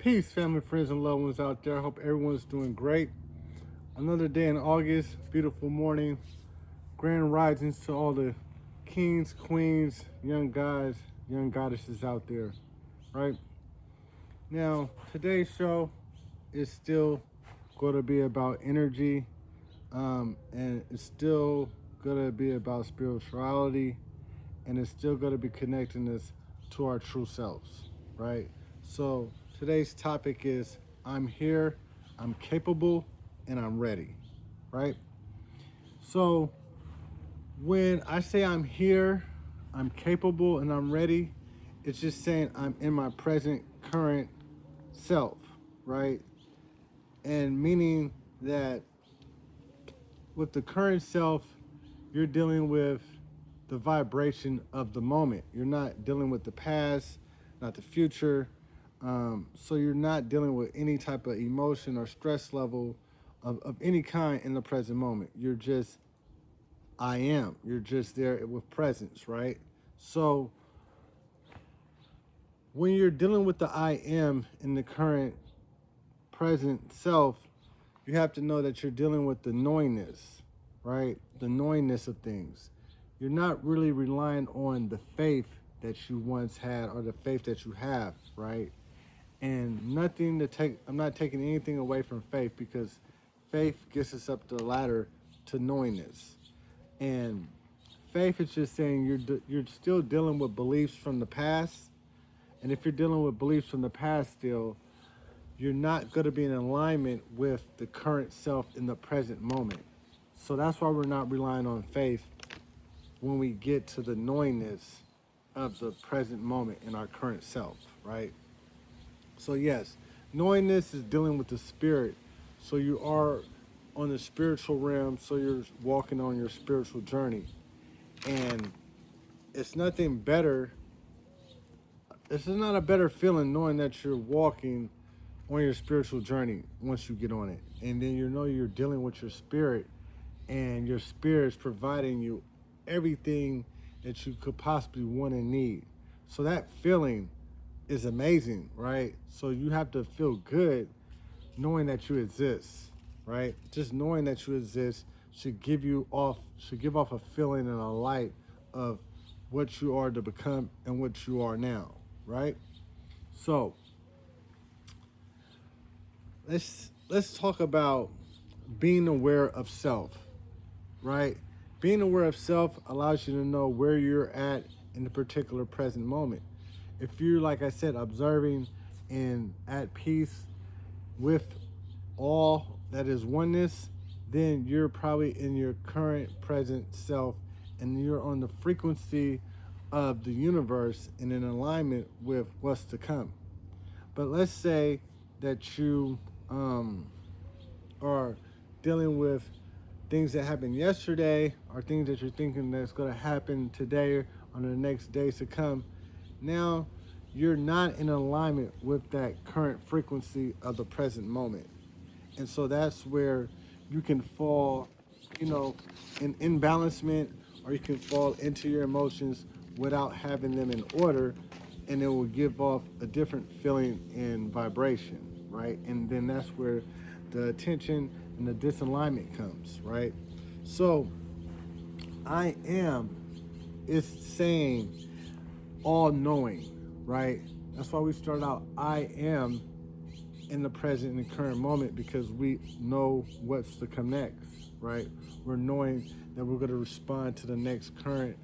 Peace, family, friends, and loved ones out there. Hope everyone's doing great. Another day in August, beautiful morning. Grand risings to all the kings, queens, young guys, young goddesses out there, right? Now, today's show is still going to be about energy, and it's still going to be about spirituality, and it's still going to be connecting us to our true selves, right? So today's topic is I'm here, I'm capable, and I'm ready, right? So when I say I'm here, I'm capable, and I'm ready, it's just saying I'm in my present, current self, right? And meaning that with the current self, you're dealing with the vibration of the moment. You're not dealing with the past, not the future. So you're not dealing with any type of emotion or stress level of any kind in the present moment. You're just, I am. You're just there with presence, right? So when you're dealing with the I am in the current present self, you have to know that you're dealing with the knowingness, right? The knowingness of things. You're not really relying on the faith that you once had or the faith that you have, right? And nothing to take, I'm not taking anything away from faith because faith gets us up the ladder to knowingness. And faith is just saying you're still dealing with beliefs from the past. And if you're dealing with beliefs from the past still, you're not going to be in alignment with the current self in the present moment. So that's why we're not relying on faith when we get to the knowingness of the present moment in our current self, right? So yes, knowingness is dealing with the spirit. So you are on the spiritual realm, so you're walking on your spiritual journey. And it's nothing better. This is not a better feeling knowing that you're walking on your spiritual journey once you get on it. And then you know you're dealing with your spirit, and your spirit is providing you everything that you could possibly want and need. So that feeling is amazing, right? So you have to feel good knowing that you exist, right? Just knowing that you exist should give off a feeling and a light of what you are to become and what you are now, right? So let's talk about being aware of self, right? Being aware of self allows you to know where you're at in the particular present moment. If you're, like I said, observing and at peace with all that is oneness, then you're probably in your current present self and you're on the frequency of the universe and in alignment with what's to come. But let's say that you are dealing with things that happened yesterday or things that you're thinking that's going to happen today or the next days to come. Now you're not in alignment with that current frequency of the present moment. And so that's where you can fall, in imbalancement, or you can fall into your emotions without having them in order, and it will give off a different feeling and vibration, right? And then that's where the tension and the disalignment comes, right? So I am is saying all knowing, right? That's why we start out I am in the present and the current moment, because we know what's to come next, right? We're knowing that we're going to respond to the next current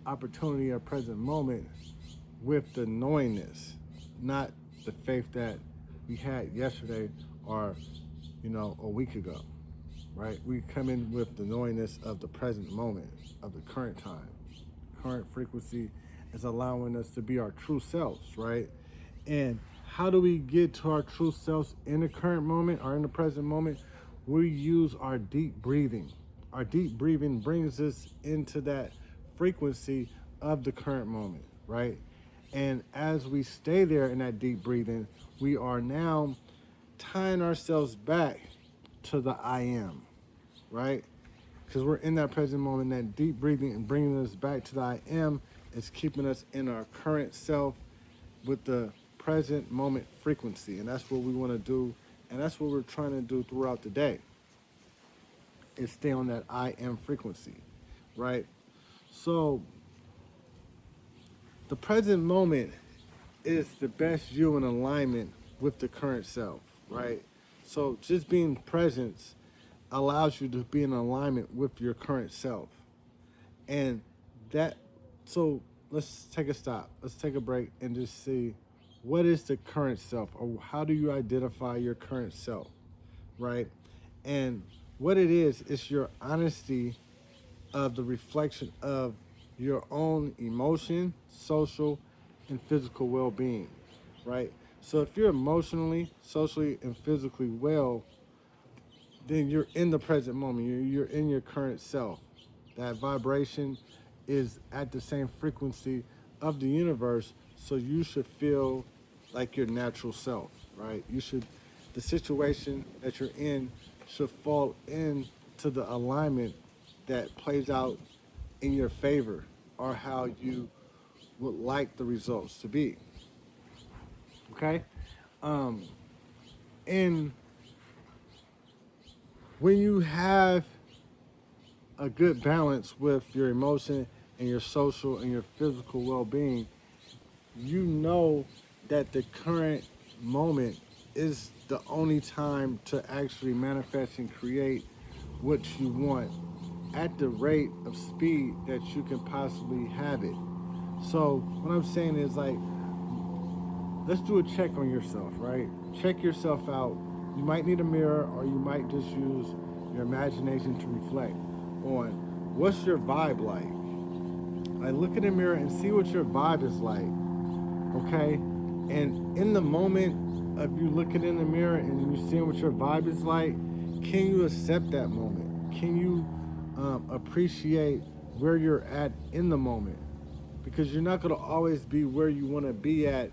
opportunity or present moment with the knowingness, not the faith that we had yesterday or, a week ago, right? We come in with the knowingness of the present moment, of the current time. Current frequency is allowing us to be our true selves, right? And how do we get to our true selves in the current moment or in the present moment? We use our deep breathing. Our deep breathing brings us into that frequency of the current moment, right? And as we stay there in that deep breathing, we are now tying ourselves back to the I am, right? Because we're in that present moment, that deep breathing and bringing us back to the I am is keeping us in our current self with the present moment frequency. And that's what we want to do. And that's what we're trying to do throughout the day, is stay on that I am frequency, right? So the present moment is the best you in alignment with the current self, right? So just being present allows you to be in alignment with your current self. And that, so let's take a stop. Let's take a break and just see, what is the current self, or how do you identify your current self, right? And what it is your honesty of the reflection of your own emotion, social, and physical well-being, right? So if you're emotionally, socially, and physically well, then you're in the present moment. You're in your current self. That vibration is at the same frequency of the universe, so you should feel like your natural self, right? The situation that you're in should fall into the alignment that plays out in your favor, or how you would like the results to be. Okay? Um, and when you have a good balance with your emotion and your social and your physical well-being, you know that the current moment is the only time to actually manifest and create what you want at the rate of speed that you can possibly have it. So what I'm saying is, like, let's do a check on yourself, right? Check yourself out. You might need a mirror, or you might just use your imagination to reflect on what's your vibe like. Like, look in the mirror and see what your vibe is like, okay? And in the moment of you looking in the mirror and you seeing what your vibe is like, can you accept that moment? Can you appreciate where you're at in the moment? Because you're not going to always be where you want to be at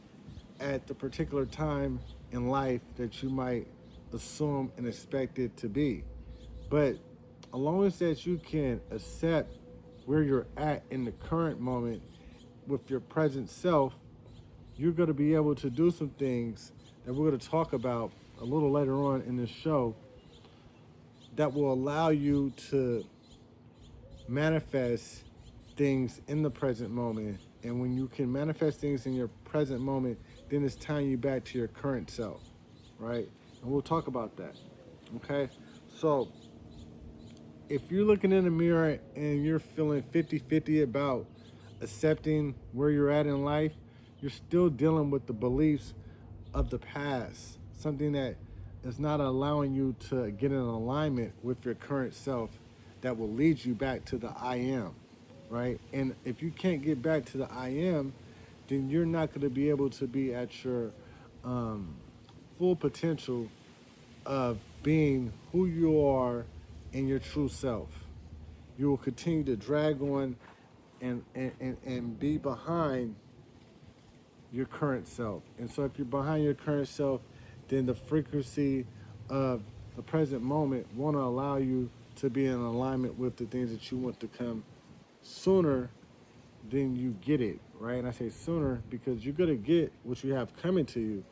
the particular time in life that you might assume and expect it to be. But as long as that you can accept where you're at in the current moment with your present self, you're going to be able to do some things that we're going to talk about a little later on in this show, that will allow you to manifest things in the present moment. And when you can manifest things in your present moment, then it's tying you back to your current self, right? And we'll talk about that, okay? So if you're looking in the mirror and you're feeling 50-50 about accepting where you're at in life, you're still dealing with the beliefs of the past, something that is not allowing you to get in alignment with your current self, that will lead you back to the I am, right? And if you can't get back to the I am, then you're not going to be able to be at your full potential of being who you are in your true self. You will continue to drag on and be behind your current self. And so if you're behind your current self, then the frequency of the present moment won't allow you to be in alignment with the things that you want to come sooner than you get it, right? And I say sooner because you're going to get what you have coming to you,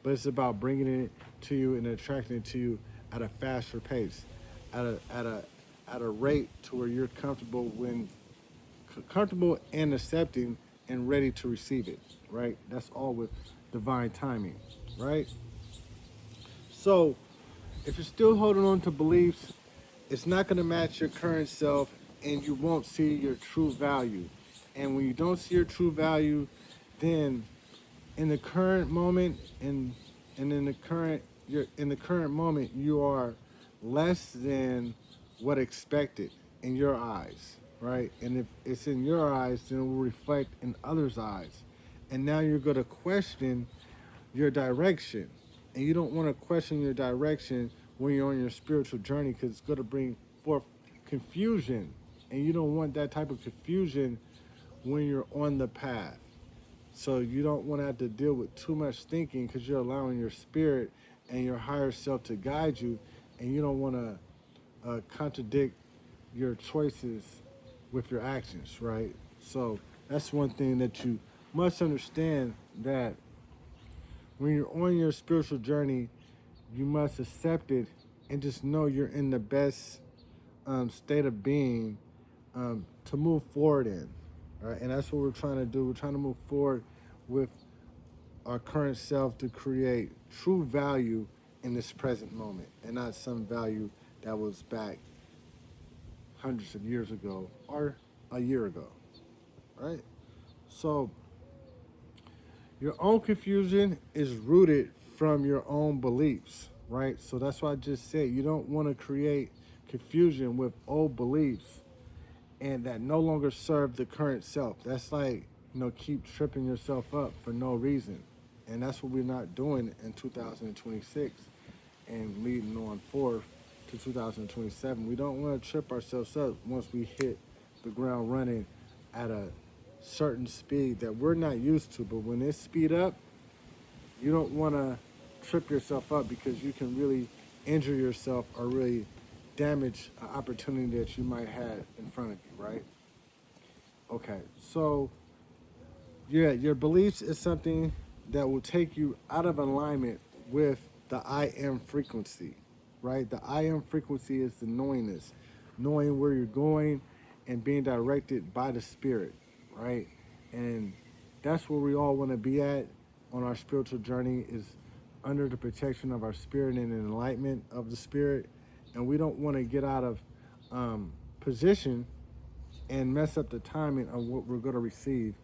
but it's about bringing it to you and attracting it to you at a faster pace, at a rate to where you're comfortable and accepting and ready to receive it, right? That's all with divine timing, right? So if you're still holding on to beliefs, it's not going to match your current self, and you won't see your true value. And when you don't see your true value, then in the current moment, and in the current moment, you are less than what expected in your eyes, right? And if it's in your eyes, then it will reflect in others' eyes. And now you're going to question your direction. And you don't want to question your direction when you're on your spiritual journey, because it's going to bring forth confusion. And you don't want that type of confusion when you're on the path. So you don't want to have to deal with too much thinking, because you're allowing your spirit and your higher self to guide you, and you don't want to contradict your choices with your actions, right? So that's one thing that you must understand, that when you're on your spiritual journey, you must accept it and just know you're in the best state of being to move forward in. Right? And that's what we're trying to do. We're trying to move forward with our current self to create true value in this present moment and not some value that was back hundreds of years ago or a year ago. Right? So your own confusion is rooted from your own beliefs, right? So that's why I just said you don't want to create confusion with old beliefs and that no longer serve the current self. That's like, keep tripping yourself up for no reason. And that's what we're not doing in 2026 and leading on forth to 2027. We don't want to trip ourselves up once we hit the ground running at a certain speed that we're not used to. But when it speed up, you don't want to trip yourself up because you can really injure yourself or really damage an opportunity that you might have in front of you, right? Okay, so yeah, your beliefs is something that will take you out of alignment with the I am frequency, right? The I am frequency is the knowingness, knowing where you're going and being directed by the spirit, right? And that's where we all want to be at on our spiritual journey is under the protection of our spirit and enlightenment of the spirit. And we don't want to get out of position and mess up the timing of what we're going to receive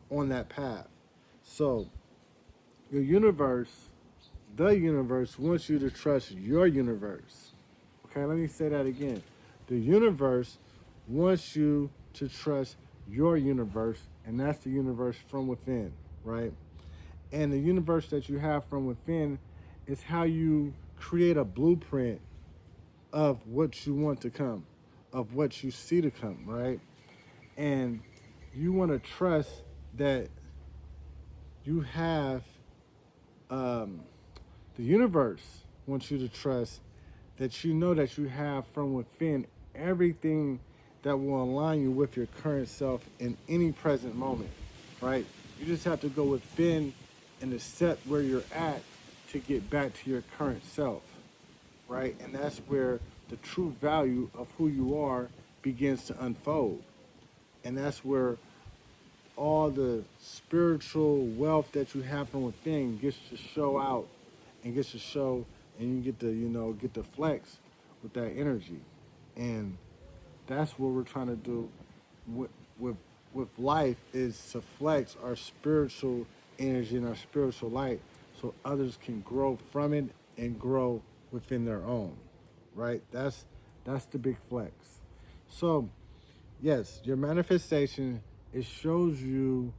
on that path. So the universe wants you to trust your universe. Okay, let me say that again. The universe wants you to trust your universe, and that's the universe from within, right? And the universe that you have from within is how you create a blueprint of what you want to come, of what you see to come, right? And you want to trust that you have the universe wants you to trust that you know that you have from within everything that will align you with your current self in any present moment, right? You just have to go within and accept where you're at to get back to your current self, right? And that's where the true value of who you are begins to unfold. And that's where all the spiritual wealth that you have from within gets to show out and gets to show, and you get to, get to flex with that energy. And that's what we're trying to do with, with, with life is to flex our spiritual energy and our spiritual light so others can grow from it and grow within their own, right? That's the big flex. So, yes, your manifestation, it shows you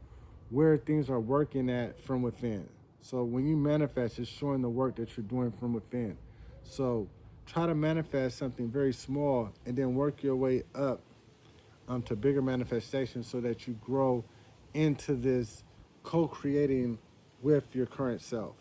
where things are working at from within. So when you manifest, it's showing the work that you're doing from within. So try to manifest something very small and then work your way up to bigger manifestations so that you grow into this co-creating with your current self,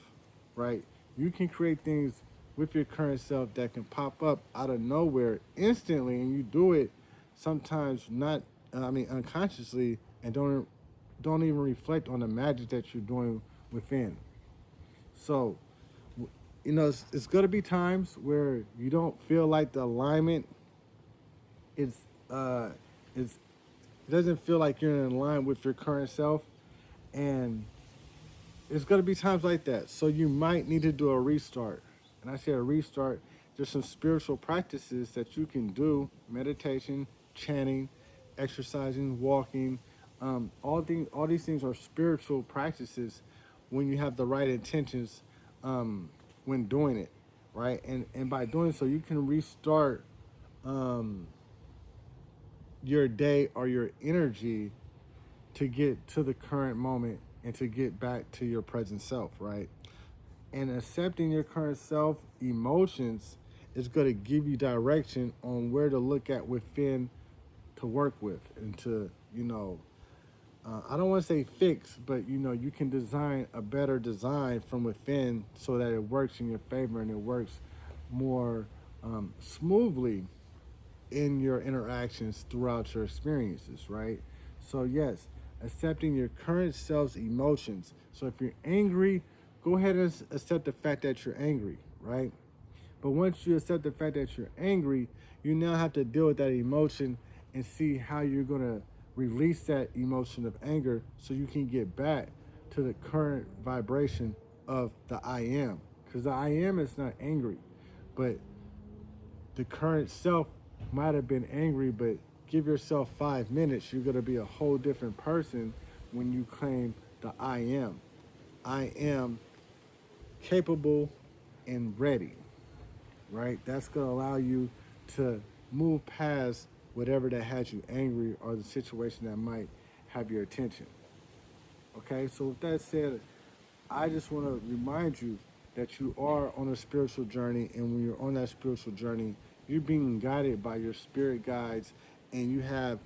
right? You can create things with your current self that can pop up out of nowhere instantly, and you do it sometimes not, unconsciously, and don't even reflect on the magic that you're doing within. So, it's going to be times where you don't feel like the alignment is it doesn't feel like you're in line with your current self, and it's going to be times like that. So you might need to do a restart. And I say a restart, there's some spiritual practices that you can do: meditation, chanting, exercising, walking. All these things are spiritual practices when you have the right intentions when doing it, right? And by doing so, you can restart your day or your energy to get to the current moment and to get back to your present self, right? And accepting your current self emotions is going to give you direction on where to look at within to work with and to, I don't want to say fix, but you can design a better design from within so that it works in your favor and it works more smoothly in your interactions throughout your experiences, right? So yes, accepting your current self's emotions. So if you're angry, go ahead and accept the fact that you're angry, right? But once you accept the fact that you're angry, you now have to deal with that emotion and see how you're going to release that emotion of anger so you can get back to the current vibration of the I am. Because the I am is not angry, but the current self might have been angry, but give yourself 5 minutes, you're going to be a whole different person when you claim the I am. I am capable and ready, right? That's going to allow you to move past whatever that has you angry or the situation that might have your attention. Okay, so with that said, I just want to remind you that you are on a spiritual journey, and when you're on that spiritual journey, you're being guided by your spirit guides, and you have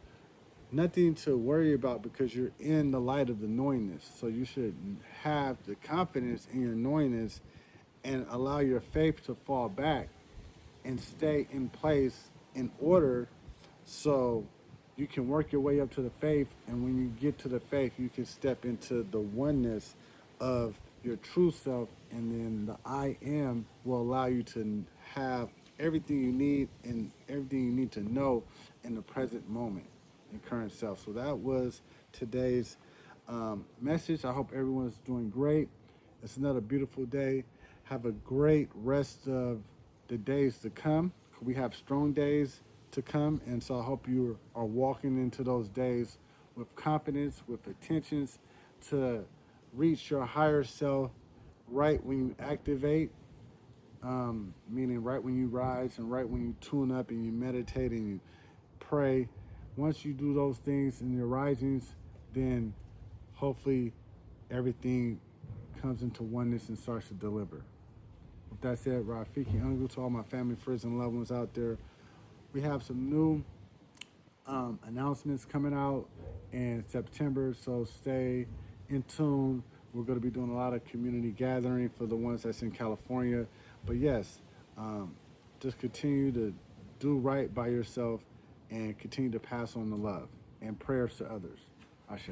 nothing to worry about because you're in the light of the knowingness. So you should have the confidence in your knowingness and allow your faith to fall back and stay in place in order so you can work your way up to the faith, and when you get to the faith you can step into the oneness of your true self, and then the I am will allow you to have everything you need and everything you need to know in the present moment and current self. So that was today's message. I hope everyone's doing great. It's another beautiful day. Have a great rest of the days to come. We have strong days to come, and so I hope you are walking into those days with confidence, with intentions to reach your higher self right when you activate, meaning right when you rise and right when you tune up and you meditate and you pray. Once you do those things in your risings, then hopefully everything comes into oneness and starts to deliver. With that said, Rafiki Ungu, to all my family, friends, and loved ones out there, we have some new announcements coming out in September, so stay in tune. We're going to be doing a lot of community gathering for the ones that's in California. But yes, just continue to do right by yourself and continue to pass on the love and prayers to others. Ashe.